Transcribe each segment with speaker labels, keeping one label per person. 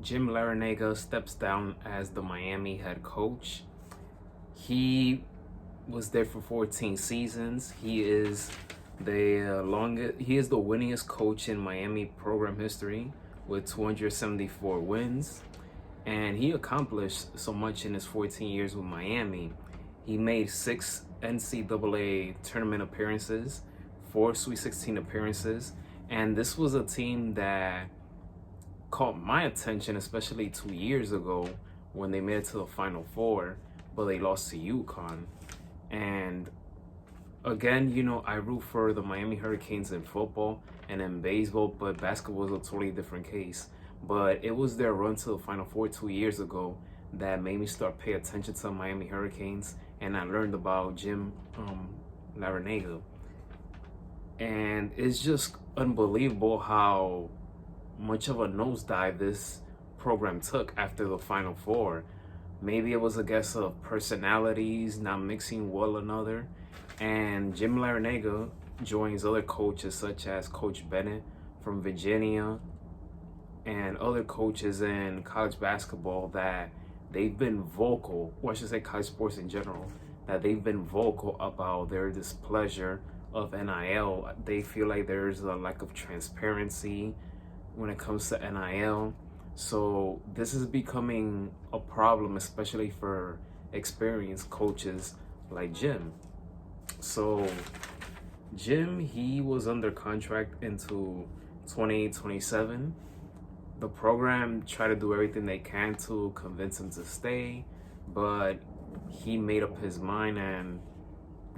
Speaker 1: Jim Larrañaga steps down as the Miami head coach. He was there for 14 seasons. He is the winningest coach in Miami program history with 274 wins. And he accomplished so much in his 14 years with Miami. He made 6 NCAA tournament appearances, 4 Sweet 16 appearances, and this was a team that caught my attention, especially 2 years ago when they made it to the Final Four, but they lost to UConn. And again, I root for the Miami Hurricanes in football and in baseball, but basketball is a totally different case. But it was their run to the Final Four 2 years ago that made me start paying attention to the Miami Hurricanes, and I learned about Jim Larrañaga. And it's just unbelievable how much of a nosedive this program took after the Final Four. Maybe it was a guess of personalities not mixing well another, and Jim Larrañaga joins other coaches such as Coach Bennett from Virginia and other coaches in college basketball that they've been vocal, or I should say college sports in general, that they've been vocal about their displeasure of NIL. They feel like there's a lack of transparency when it comes to NIL. So this is becoming a problem, especially for experienced coaches like Jim. So Jim, he was under contract into 2027. The program tried to do everything they can to convince him to stay, but he made up his mind and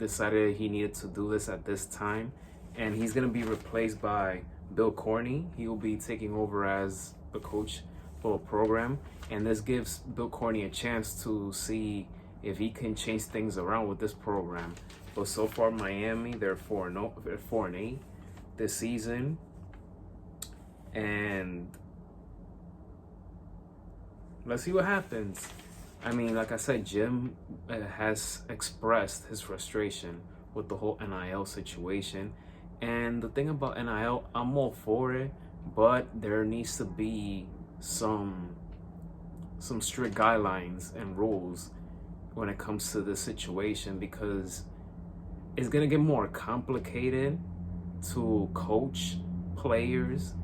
Speaker 1: decided he needed to do this at this time. And he's going to be replaced by Bill Corney. He will be taking over as the coach for a program, and this gives Bill Corney a chance to see if he can change things around with this program. But so far, Miami, they're 4-8 this season, and let's see what happens. I mean, like I said, Jim has expressed his frustration with the whole NIL situation. And the thing about NIL, I'm all for it, but there needs to be some strict guidelines and rules when it comes to this situation, because it's going to get more complicated to coach players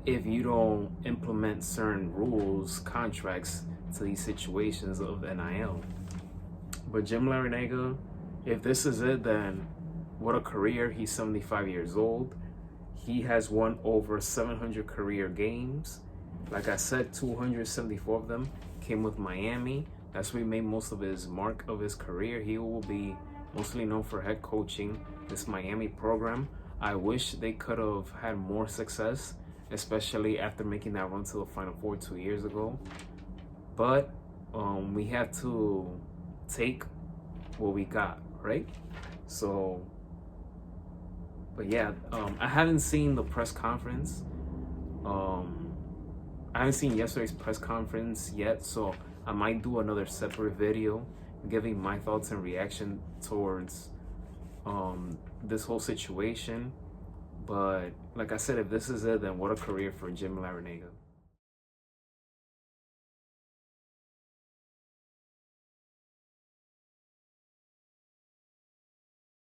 Speaker 1: if you don't implement certain rules, contracts to these situations of NIL. But Jim Larrañaga, if this is it, then what a career. He's 75 years old. He has won over 700 career games. Like I said, 274 of them came with Miami. That's where he made most of his mark of his career. He will be mostly known for head coaching this Miami program. I wish they could have had more success, especially after making that run to the Final Four 2 years ago. But we have to take what we got, right? So, but yeah, I haven't seen the press conference. I haven't seen yesterday's press conference yet, so I might do another separate video giving my thoughts and reaction towards this whole situation. But like I said, if this is it, then what a career for Jim Larrañaga.